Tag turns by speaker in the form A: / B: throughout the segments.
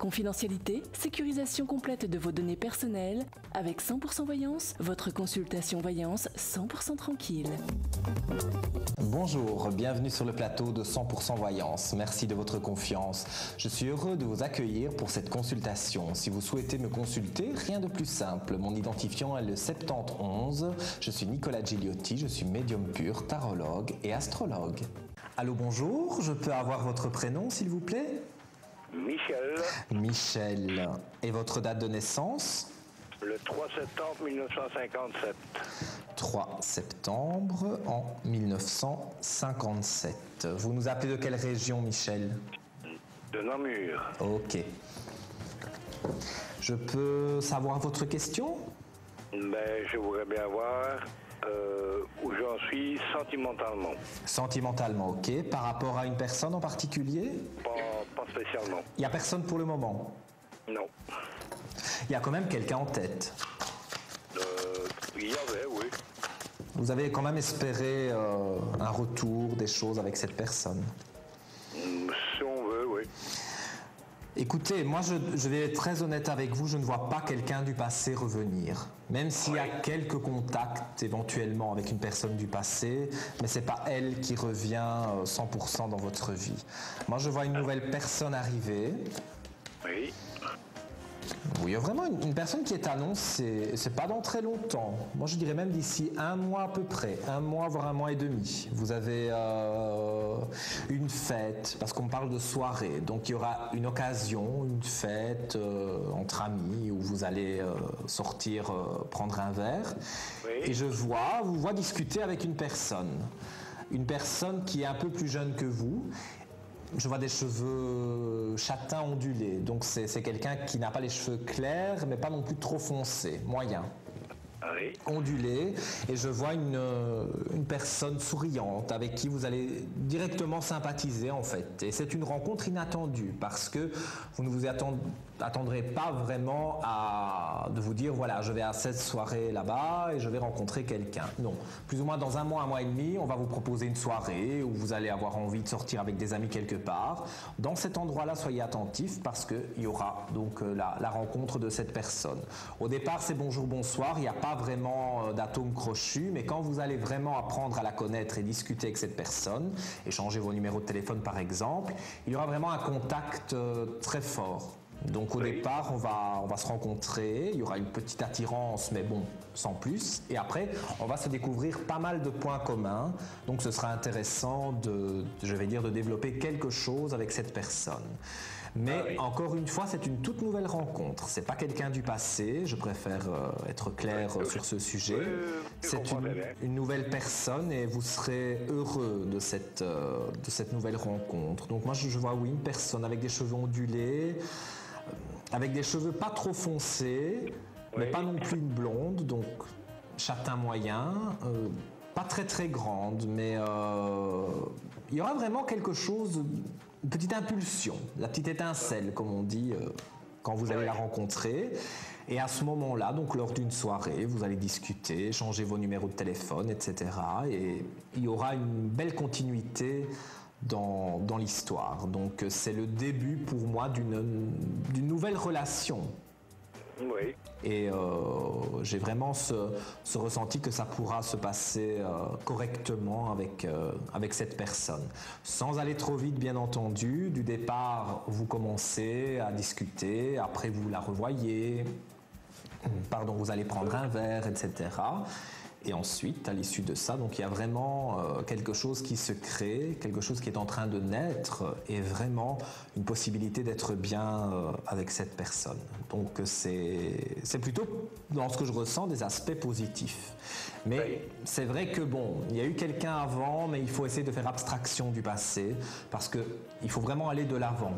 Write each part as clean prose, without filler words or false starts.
A: confidentialité, sécurisation complète de vos données personnelles. Avec 100% Voyance, votre consultation voyance 100% tranquille.
B: Bonjour, bienvenue sur le plateau de 100% Voyance. Merci de votre confiance. Je suis heureux de vous accueillir pour cette consultation. Si vous souhaitez me consulter, rien de plus simple. Mon identifiant est le 71. Je suis Nicolas Gigliotti, je suis médium pur, tarologue et astrologue. Allô, bonjour, je peux avoir votre prénom s'il vous plaît ?
C: Michel.
B: Michel. Et votre date de naissance ?
C: Le 3 septembre 1957.
B: 3 septembre en 1957. Vous nous appelez de quelle région, Michel ?
C: De Namur.
B: Ok. Je peux savoir votre question ?
C: Ben, je voudrais bien voir où j'en suis sentimentalement.
B: Sentimentalement, ok. Par rapport à une personne en particulier ?
C: Pas spécialement.
B: Il n'y a personne pour le moment ?
C: Non.
B: Il y a quand même quelqu'un en tête.
C: Il y avait, oui.
B: Vous avez quand même espéré un retour des choses avec cette personne ?
C: Si on veut, oui.
B: Écoutez, moi je vais être très honnête avec vous, je ne vois pas quelqu'un du passé revenir. Même s'il y a quelques contacts éventuellement avec une personne du passé, mais c'est pas elle qui revient 100% dans votre vie. Moi je vois une nouvelle personne arriver.
C: Oui.
B: Oui, il y a vraiment une personne qui est annoncée, c'est pas dans très longtemps. Moi je dirais même d'ici un mois à peu près, un mois voire un mois et demi. Vous avez une fête, parce qu'on parle de soirée, donc il y aura une occasion, une fête entre amis où vous allez sortir prendre un verre.
C: Oui.
B: Et je vous vois discuter avec une personne qui est un peu plus jeune que vous. Je vois des cheveux châtains ondulés, donc c'est quelqu'un qui n'a pas les cheveux clairs, mais pas non plus trop foncés, moyen.
C: Oui.
B: Ondulé, et je vois une personne souriante avec qui vous allez directement sympathiser en fait. Et c'est une rencontre inattendue parce que vous ne vous attendrez pas vraiment de vous dire voilà, je vais à cette soirée là-bas et je vais rencontrer quelqu'un. Non, plus ou moins dans un mois et demi, on va vous proposer une soirée où vous allez avoir envie de sortir avec des amis quelque part. Dans cet endroit-là, soyez attentifs parce qu'il y aura donc la rencontre de cette personne. Au départ, c'est bonjour, bonsoir, il n'y a pas vraiment d'atome crochu, mais quand vous allez vraiment apprendre à la connaître et discuter avec cette personne, échanger vos numéros de téléphone par exemple, il y aura vraiment un contact très fort. Donc au départ, on va se rencontrer, il y aura une petite attirance, mais bon, sans plus. Et après, on va se découvrir pas mal de points communs. Donc ce sera intéressant de développer quelque chose avec cette personne. Mais encore une fois, c'est une toute nouvelle rencontre. C'est pas quelqu'un du passé, je préfère être clair sur ce sujet. C'est une nouvelle personne et vous serez heureux de cette nouvelle rencontre. Donc moi, je vois une personne avec des cheveux ondulés, avec des cheveux pas trop foncés, mais pas non plus une blonde, donc châtain moyen, pas très très grande, mais il y aura vraiment quelque chose, une petite impulsion, la petite étincelle comme on dit quand vous allez la rencontrer. Et à ce moment-là, donc lors d'une soirée, vous allez discuter, échanger vos numéros de téléphone, etc. Et il y aura une belle continuité dans l'histoire. Donc c'est le début pour moi d'une nouvelle relation.
C: Oui.
B: Et j'ai vraiment ce ressenti que ça pourra se passer correctement avec cette personne. Sans aller trop vite, bien entendu. Du départ, vous commencez à discuter, après vous la revoyez, vous allez prendre un verre, etc. Et ensuite, à l'issue de ça, donc il y a vraiment quelque chose qui se crée, quelque chose qui est en train de naître et vraiment une possibilité d'être bien avec cette personne. Donc c'est plutôt, dans ce que je ressens, des aspects positifs. Mais c'est vrai que bon, il y a eu quelqu'un avant, mais il faut essayer de faire abstraction du passé parce qu'il faut vraiment aller de l'avant.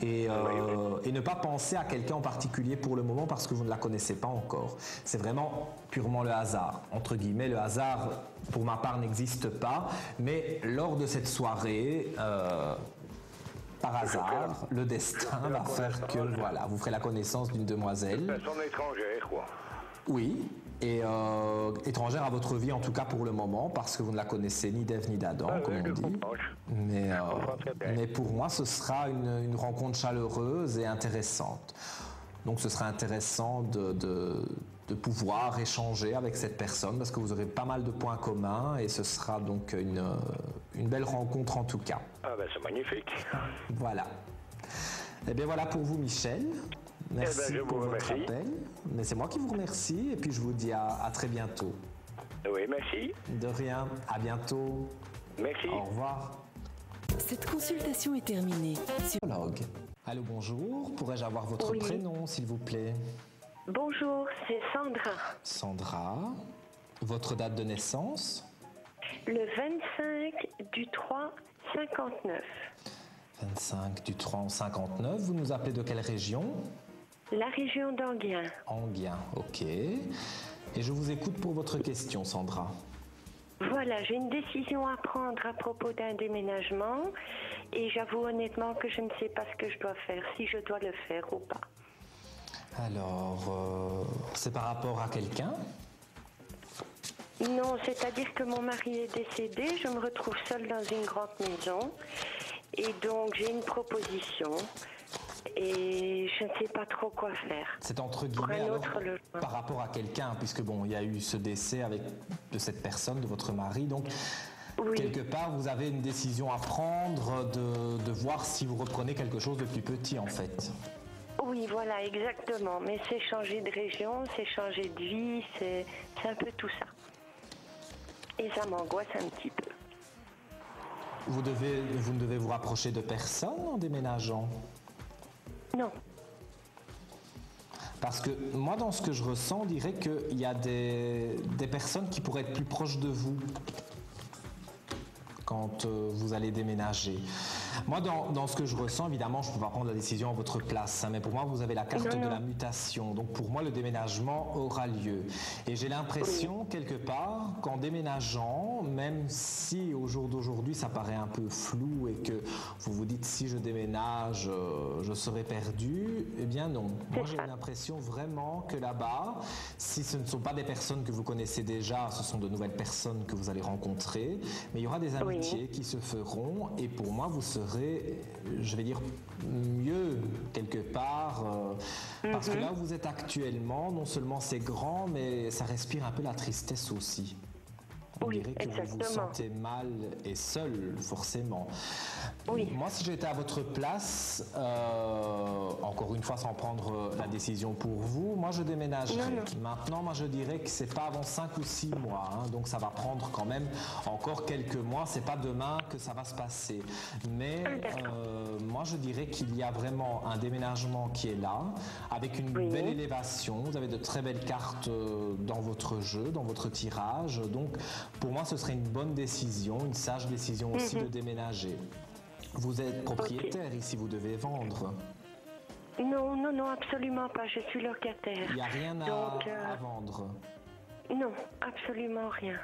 B: Et ne pas penser à quelqu'un en particulier pour le moment parce que vous ne la connaissez pas encore. C'est vraiment purement le hasard. Entre guillemets, le hasard, pour ma part, n'existe pas. Mais lors de cette soirée, par hasard, le destin va faire que, voilà, vous ferez la connaissance d'une demoiselle.
C: Une personne étrangère, quoi.
B: Oui, et étrangère à votre vie en tout cas pour le moment, parce que vous ne la connaissez ni d'Ève ni d'Adam, comme on dit. Mais pour moi, ce sera une rencontre chaleureuse et intéressante. Donc ce sera intéressant de pouvoir échanger avec cette personne, parce que vous aurez pas mal de points communs, et ce sera donc une belle rencontre en tout cas.
C: Ah ben c'est magnifique.
B: Voilà. Et bien voilà pour vous, Michel. Merci pour votre appel. Mais c'est moi qui vous remercie, et puis je vous dis à très bientôt.
C: Oui, merci.
B: De rien, à bientôt.
C: Merci.
B: Au revoir.
A: Cette consultation est terminée.
B: Allô, bonjour. Pourrais-je avoir votre prénom, s'il vous plaît?
D: Bonjour, c'est Sandra.
B: Sandra. Votre date de naissance?
D: Le 25 du 3 59.
B: 25 du 3 59. Vous nous appelez de quelle région?
D: La région d'Anguien.
B: Anguien, ok. Et je vous écoute pour votre question, Sandra.
D: Voilà, j'ai une décision à prendre à propos d'un déménagement et j'avoue honnêtement que je ne sais pas ce que je dois faire, si je dois le faire ou pas.
B: Alors, c'est par rapport à quelqu'un?
D: Non, c'est-à-dire que mon mari est décédé, je me retrouve seule dans une grande maison et donc j'ai une proposition et je ne sais pas trop quoi faire.
B: C'est entre guillemets alors, par rapport à quelqu'un, puisque bon, il y a eu ce décès de cette personne, de votre mari, donc quelque part vous avez une décision à prendre de voir si vous reprenez quelque chose de plus petit en fait.
D: Oui, voilà, exactement. Mais c'est changer de région, c'est changer de vie, c'est un peu tout ça. Et ça m'angoisse un petit peu.
B: Vous ne devez vous rapprocher de personne en déménageant?
D: Non.
B: Parce que moi, dans ce que je ressens, on dirait qu'il y a des personnes qui pourraient être plus proches de vous quand vous allez déménager. Moi, dans ce que je ressens, évidemment, je ne peux pas prendre la décision à votre place, hein, mais pour moi, vous avez la carte de la mutation. Donc, pour moi, le déménagement aura lieu. Et j'ai l'impression, quelque part, qu'en déménageant, même si au jour d'aujourd'hui, ça paraît un peu flou et que vous vous dites, si je déménage, je serai perdu, eh bien non. Moi, j'ai l'impression vraiment que là-bas, si ce ne sont pas des personnes que vous connaissez déjà, ce sont de nouvelles personnes que vous allez rencontrer, mais il y aura des amitiés qui se feront, et pour moi, vous serez, je vais dire, mieux quelque part, parce que là où vous êtes actuellement, non seulement c'est grand, mais ça respire un peu la tristesse aussi. On dirait que vous vous sentez mal et seul, forcément. Moi, si j'étais à votre place, encore une fois, sans prendre la décision pour vous, moi, je déménagerais. Maintenant, moi, je dirais que c'est pas avant 5 ou 6 mois. Hein, donc, ça va prendre quand même encore quelques mois. C'est pas demain que ça va se passer. Mais moi, je dirais qu'il y a vraiment un déménagement qui est là, avec une belle élévation. Vous avez de très belles cartes dans votre jeu, dans votre tirage. Donc, pour moi, ce serait une bonne décision, une sage décision aussi de déménager. Vous êtes propriétaire ici, vous devez vendre.
D: Non, non, non, absolument pas, je suis locataire.
B: Il n'y a rien à vendre?
D: Non, absolument rien.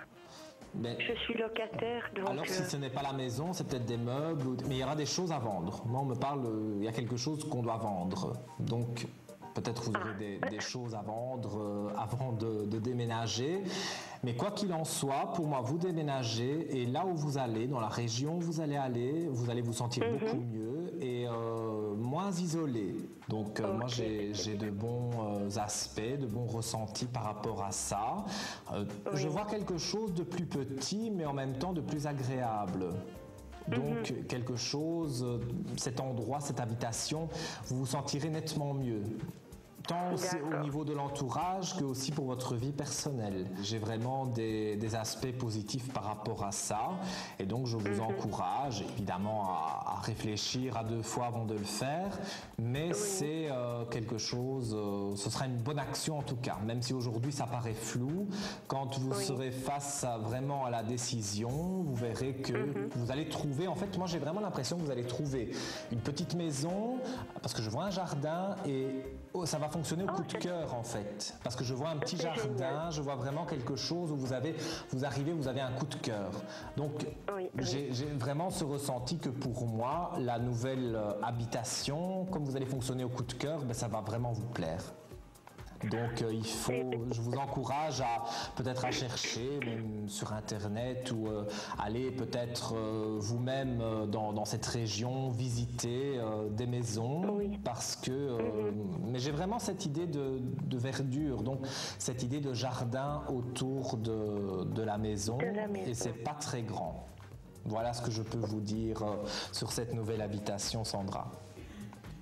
D: Mais je suis locataire, donc...
B: Alors si ce n'est pas la maison, c'est peut-être des meubles, mais il y aura des choses à vendre. Moi, on me parle, il y a quelque chose qu'on doit vendre. Donc... peut-être vous aurez des choses à vendre avant de déménager. Mais quoi qu'il en soit, pour moi, vous déménagez et là où vous allez, dans la région où vous allez vous sentir beaucoup mieux et moins isolé. Donc moi, j'ai de bons aspects, de bons ressentis par rapport à ça. Je vois quelque chose de plus petit, mais en même temps de plus agréable. Donc quelque chose, cet endroit, cette habitation, vous vous sentirez nettement mieux. Tant au niveau de l'entourage que aussi pour votre vie personnelle. J'ai vraiment des aspects positifs par rapport à ça. Et donc, je vous encourage, évidemment, à réfléchir à 2 fois avant de le faire. Mais c'est quelque chose, ce sera une bonne action en tout cas. Même si aujourd'hui, ça paraît flou. Quand vous serez face vraiment à la décision, vous verrez que vous allez trouver... En fait, moi, j'ai vraiment l'impression que vous allez trouver une petite maison, parce que je vois un jardin et... ça va fonctionner au coup de cœur en fait, parce que je vois un petit jardin, je vois vraiment quelque chose où vous arrivez, vous avez un coup de cœur. Donc j'ai vraiment ce ressenti que pour moi, la nouvelle habitation, comme vous allez fonctionner au coup de cœur, ben, ça va vraiment vous plaire. Donc je vous encourage à peut-être à chercher même sur internet ou aller peut-être vous-même dans cette région visiter des maisons parce que mais j'ai vraiment cette idée de verdure, donc cette idée de jardin autour de la maison et c'est pas très grand. Voilà ce que je peux vous dire sur cette nouvelle habitation, Sandra.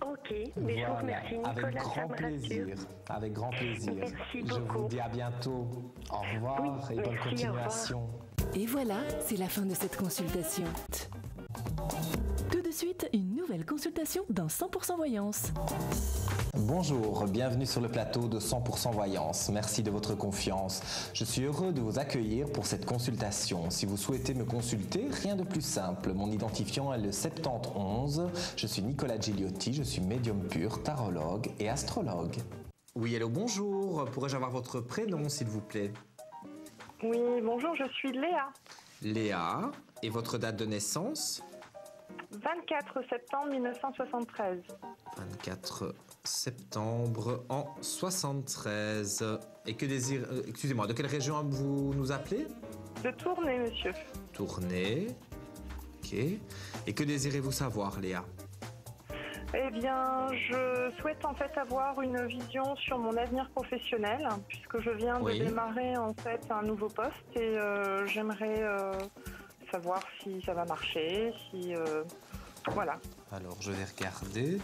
D: Ok, mais je vous remercie, Nicolas.
B: Avec grand plaisir. Avec grand plaisir.
D: Merci
B: beaucoup. Je vous dis à bientôt. Au revoir et bonne continuation.
A: Et voilà, c'est la fin de cette consultation. Tout de suite, une nouvelle consultation dans 100% Voyance.
B: Bonjour, bienvenue sur le plateau de 100% Voyance. Merci de votre confiance. Je suis heureux de vous accueillir pour cette consultation. Si vous souhaitez me consulter, rien de plus simple. Mon identifiant est le 71. Je suis Nicolas Gigliotti, je suis médium pur, tarologue et astrologue. Oui, hello, bonjour. Pourrais-je avoir votre prénom, s'il vous plaît?
E: Oui, bonjour, je suis Léa.
B: Léa, et votre date de naissance?
E: 24 septembre 1973.
B: 24 septembre en 73. Et que désire... excusez-moi, de quelle région vous nous appelez?
E: De Tournai, monsieur.
B: Tournai. Ok. Et que désirez-vous savoir, Léa?
E: Eh bien, je souhaite en fait avoir une vision sur mon avenir professionnel, puisque je viens de démarrer en fait un nouveau poste et j'aimerais savoir si ça va marcher, si... voilà. Alors,
B: je vais regarder.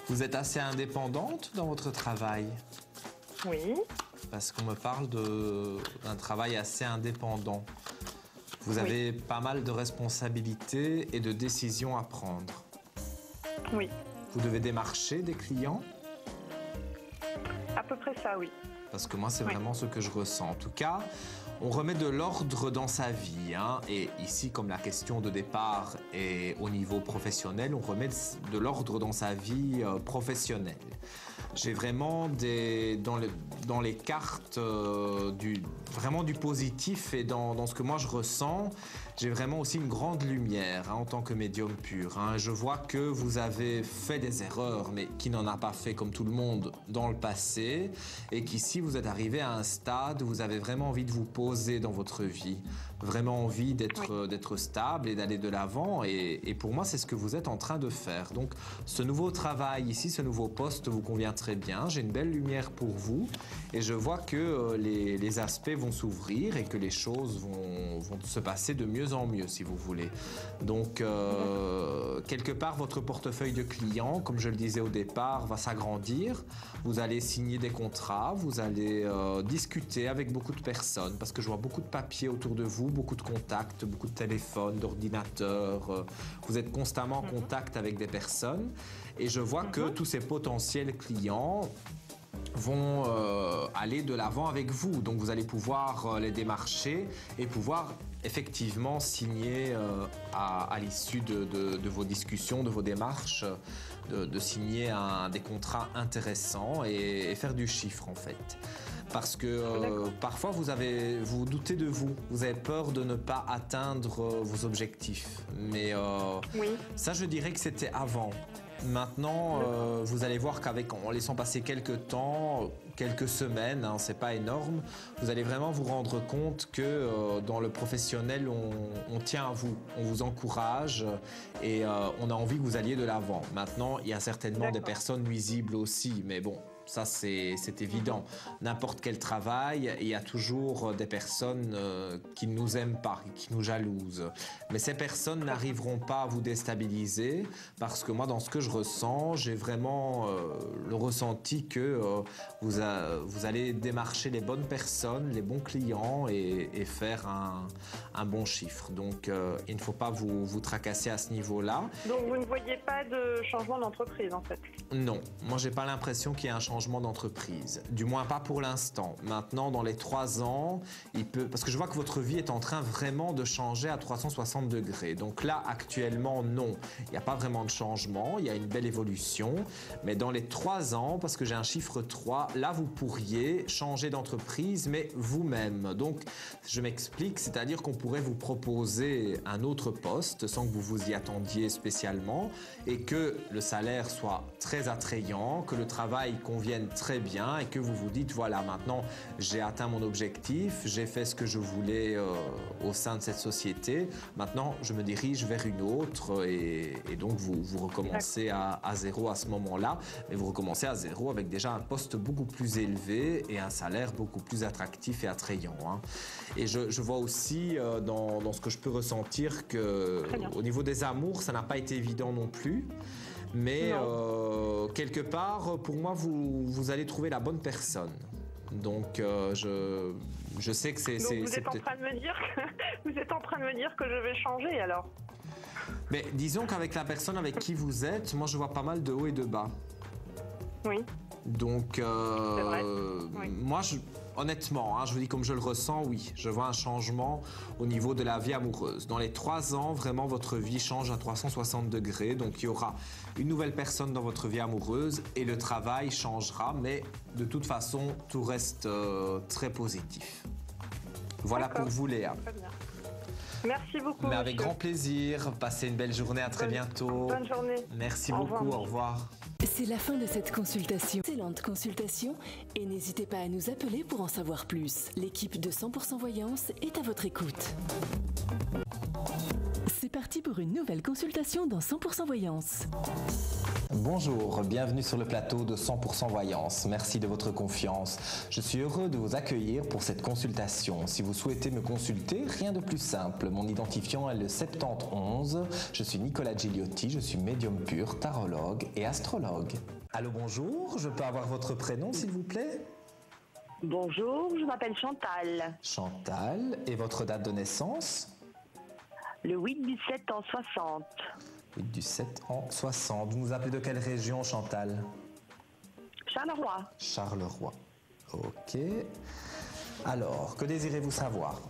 B: Vous êtes assez indépendante dans votre travail?
E: Oui.
B: Parce qu'on me parle d'un travail assez indépendant. Vous avez pas mal de responsabilités et de décisions à prendre.
E: Oui.
B: Vous devez démarcher des clients?
E: À peu près ça, oui.
B: Parce que moi, c'est vraiment ce que je ressens. En tout cas, on remet de l'ordre dans sa vie. Et ici, comme la question de départ est au niveau professionnel, on remet de l'ordre dans sa vie professionnelle. J'ai vraiment dans les cartes vraiment du positif et dans ce que moi je ressens, j'ai vraiment aussi une grande lumière en tant que médium pur. Je vois que vous avez fait des erreurs, mais qui n'en a pas fait comme tout le monde dans le passé, et qu'ici vous êtes arrivé à un stade où vous avez vraiment envie de vous poser dans votre vie, vraiment envie d'être stable et d'aller de l'avant, et pour moi c'est ce que vous êtes en train de faire. Donc ce nouveau travail ici, ce nouveau poste vous convient très bien, j'ai une belle lumière pour vous, et je vois que les aspects vont s'ouvrir et que les choses vont se passer de mieux en mieux, si vous voulez. Donc quelque part votre portefeuille de clients, comme je le disais au départ, va s'agrandir. Vous allez signer des contrats, vous allez discuter avec beaucoup de personnes, parce que je vois beaucoup de papiers autour de vous, beaucoup de contacts, beaucoup de téléphones, d'ordinateurs. Vous êtes constamment en contact avec des personnes, et je vois que tous ces potentiels clients vont aller de l'avant avec vous. Donc vous allez pouvoir les démarcher et pouvoir effectivement signer à l'issue de vos discussions, de vos démarches, de signer des contrats intéressants et faire du chiffre en fait. Parce que parfois vous doutez de vous, vous avez peur de ne pas atteindre vos objectifs. Mais ça, je dirais que c'était avant. Maintenant, vous allez voir en laissant passer quelques temps, quelques semaines, c'est pas énorme, vous allez vraiment vous rendre compte que dans le professionnel, on tient à vous, on vous encourage et on a envie que vous alliez de l'avant. Maintenant, il y a certainement des personnes nuisibles aussi, mais bon, ça c'est évident. N'importe quel travail, il y a toujours des personnes qui ne nous aiment pas, qui nous jalousent. Mais ces personnes n'arriveront pas à vous déstabiliser, parce que moi, dans ce que je ressens, j'ai vraiment le ressenti que vous allez démarcher les bonnes personnes, les bons clients et faire un bon chiffre. Donc il ne faut pas vous tracasser à ce niveau-là.
E: Donc vous ne voyez pas de changement d'entreprise en fait?
B: Non, moi j'ai pas l'impression qu'il y ait un changement d'entreprise, du moins pas pour l'instant. Maintenant, dans les 3 ans, parce que je vois que votre vie est en train vraiment de changer à 360 degrés. Donc là, actuellement, non, il n'y a pas vraiment de changement, il y a une belle évolution, mais dans les 3 ans, parce que j'ai un chiffre 3, là, vous pourriez changer d'entreprise, mais vous-même. Donc, je m'explique, c'est-à-dire qu'on pourrait vous proposer un autre poste sans que vous vous y attendiez spécialement et que le salaire soit très attrayant, que le travail convienne conviennent très bien et que vous vous dites, voilà, maintenant j'ai atteint mon objectif, j'ai fait ce que je voulais au sein de cette société, maintenant je me dirige vers une autre et donc vous recommencez à zéro à ce moment-là, mais vous recommencez à zéro avec déjà un poste beaucoup plus élevé et un salaire beaucoup plus attractif et attrayant. Hein. Et je vois aussi dans ce que je peux ressentir qu'au niveau des amours, ça n'a pas été évident non plus. Mais quelque part, pour moi, vous allez trouver la bonne personne. Donc, je sais que c'est...
E: Vous êtes en train de me dire que je vais changer, alors?
B: Mais disons qu'avec la personne avec qui vous êtes, moi, je vois pas mal de hauts et de bas.
E: Oui.
B: Donc,
E: c'est vrai. Oui.
B: Moi, honnêtement, je vous dis comme je le ressens, oui, je vois un changement au niveau de la vie amoureuse. Dans les 3 ans, vraiment, votre vie change à 360 degrés. Donc, il y aura une nouvelle personne dans votre vie amoureuse et le travail changera. Mais de toute façon, tout reste très positif. Voilà pour vous, Léa.
E: Très bien. Merci beaucoup.
B: Mais avec grand plaisir. Passez une belle journée. À très bientôt.
E: Bonne journée.
B: Merci beaucoup. Au revoir.
A: C'est la fin de cette consultation. Excellente consultation et n'hésitez pas à nous appeler pour en savoir plus. L'équipe de 100% Voyance est à votre écoute. C'est parti pour une nouvelle consultation dans 100% Voyance.
B: Bonjour, bienvenue sur le plateau de 100% Voyance. Merci de votre confiance. Je suis heureux de vous accueillir pour cette consultation. Si vous souhaitez me consulter, rien de plus simple. Mon identifiant est le 71. Je suis Nicolas Gigliotti, je suis médium pur, tarologue et astrologue. Allô, bonjour, je peux avoir votre prénom s'il vous plaît?
F: Bonjour, je m'appelle Chantal.
B: Chantal, et votre date de naissance?
F: Le 8 du 7 en 60.
B: 8 du 7 en 60. Vous nous appelez de quelle région, Chantal?
F: Charleroi.
B: Charleroi. Ok. Alors, que désirez-vous savoir?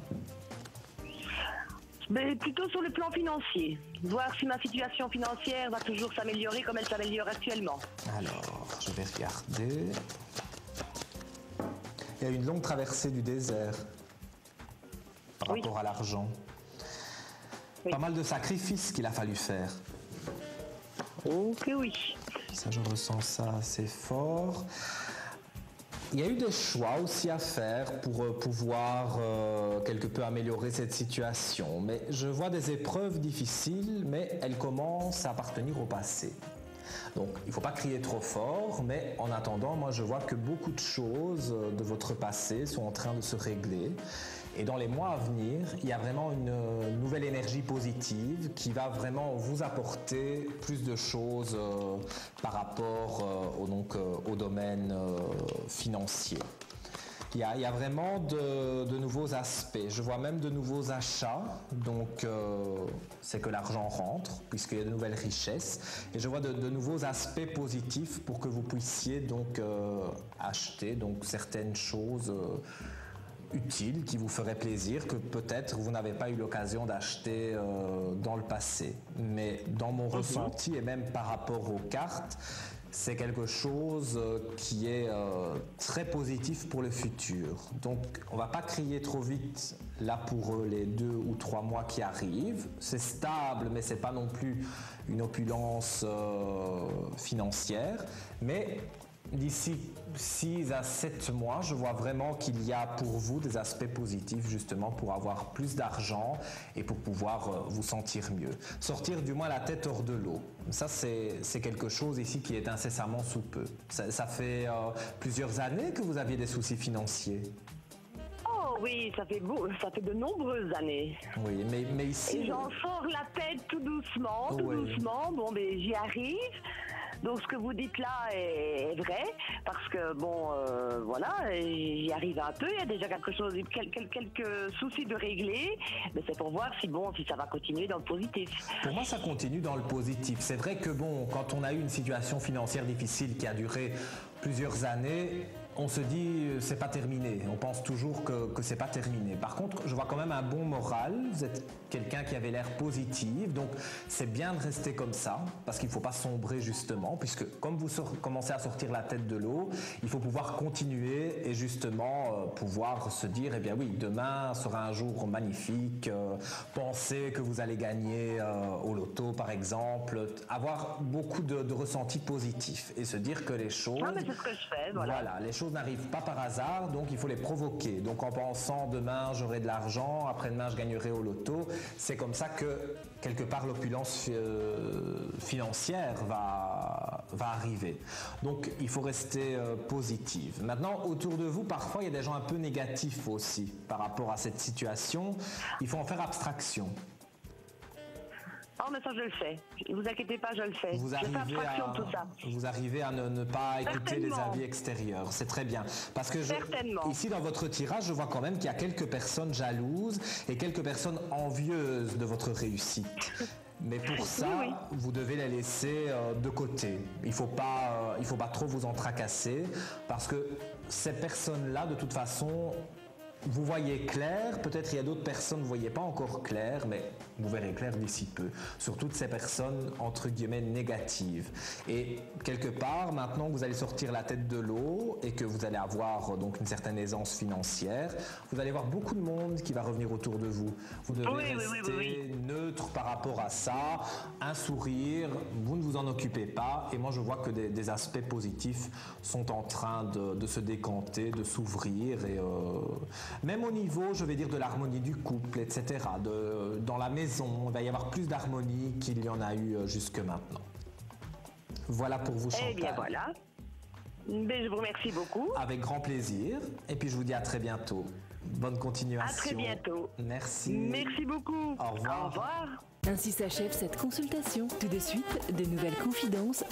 F: Mais plutôt sur le plan financier. Voir si ma situation financière va toujours s'améliorer comme elle s'améliore actuellement.
B: Alors, je vais regarder. Il y a une longue traversée du désert par rapport à l'argent. Oui. Pas mal de sacrifices qu'il a fallu faire.
F: Ok, oui.
B: Ça, je ressens ça assez fort. Il y a eu des choix aussi à faire pour pouvoir quelque peu améliorer cette situation. Mais je vois des épreuves difficiles, mais elles commencent à appartenir au passé. Donc, il ne faut pas crier trop fort, mais en attendant, moi, je vois que beaucoup de choses de votre passé sont en train de se régler. Et dans les mois à venir, il y a vraiment une nouvelle énergie positive qui va vraiment vous apporter plus de choses par rapport au domaine financier. Il y a vraiment de nouveaux aspects. Je vois même de nouveaux achats. Donc, c'est que l'argent rentre, puisqu'il y a de nouvelles richesses. Et je vois de nouveaux aspects positifs pour que vous puissiez donc acheter donc, certaines choses utiles qui vous feraient plaisir, que peut-être vous n'avez pas eu l'occasion d'acheter dans le passé. Mais dans mon ressenti et même par rapport aux cartes, c'est quelque chose qui est très positif pour le futur. Donc, on ne va pas crier trop vite là pour les 2 ou 3 mois qui arrivent. C'est stable, mais ce n'est pas non plus une opulence financière. Mais d'ici 6 à 7 mois, je vois vraiment qu'il y a pour vous des aspects positifs justement pour avoir plus d'argent et pour pouvoir vous sentir mieux. Sortir du moins la tête hors de l'eau. Ça, c'est quelque chose ici qui est incessamment sous peu. Ça fait plusieurs années que vous aviez des soucis financiers.
F: Oh oui, ça fait de nombreuses années.
B: Oui, mais ici...
F: Et j'en sors la tête tout doucement, doucement. Bon, mais j'y arrive. Donc ce que vous dites là est vrai, parce que bon, voilà, j'y arrive un peu, il y a déjà quelques soucis de régler, mais c'est pour voir si ça va continuer dans le positif.
B: Pour moi, ça continue dans le positif. C'est vrai que bon, quand on a eu une situation financière difficile qui a duré plusieurs années, on se dit c'est pas terminé, on pense toujours que c'est pas terminé. Par contre, je vois quand même un bon moral, vous êtes quelqu'un qui avait l'air positif, donc c'est bien de rester comme ça, parce qu'il ne faut pas sombrer justement, puisque comme vous commencez à sortir la tête de l'eau, il faut pouvoir continuer et justement pouvoir se dire, eh bien oui, demain sera un jour magnifique, pensez que vous allez gagner au loto par exemple, avoir beaucoup de ressentis positifs et se dire que les choses...
F: Non mais c'est ce que je fais, voilà.
B: Voilà, les choses n'arrivent pas par hasard, donc il faut les provoquer. Donc en pensant demain j'aurai de l'argent, après-demain je gagnerai au loto, c'est comme ça que quelque part l'opulence financière va arriver. Donc il faut rester positive. Maintenant, autour de vous, parfois il y a des gens un peu négatifs aussi par rapport à cette situation. Il faut en faire abstraction.
F: Oh mais ça je le fais, ne vous inquiétez pas, je le fais.
B: Vous arrivez à ne pas écouter les avis extérieurs, c'est très bien. Parce que ici dans votre tirage, je vois quand même qu'il y a quelques personnes jalouses et quelques personnes envieuses de votre réussite. Mais pour ça, vous devez les laisser de côté. Il faut pas trop vous en tracasser parce que ces personnes-là, de toute façon... Vous voyez clair, peut-être il y a d'autres personnes, vous ne voyez pas encore clair, mais vous verrez clair d'ici peu, sur toutes ces personnes entre guillemets négatives. Et quelque part, maintenant que vous allez sortir la tête de l'eau et que vous allez avoir donc une certaine aisance financière, vous allez voir beaucoup de monde qui va revenir autour de vous. Vous devez rester neutre par rapport à ça, un sourire, vous ne vous en occupez pas. Et moi je vois que des aspects positifs sont en train de se décanter, de s'ouvrir et... même au niveau, je vais dire, de l'harmonie du couple, etc. Dans la maison, il va y avoir plus d'harmonie qu'il y en a eu jusque maintenant. Voilà pour vous, Chantal.
F: Eh bien voilà. Mais je vous remercie beaucoup.
B: Avec grand plaisir. Et puis je vous dis à très bientôt. Bonne continuation.
F: À très bientôt.
B: Merci.
F: Merci beaucoup.
B: Au revoir.
F: Au revoir.
A: Ainsi s'achève cette consultation. Tout de suite, de nouvelles confidences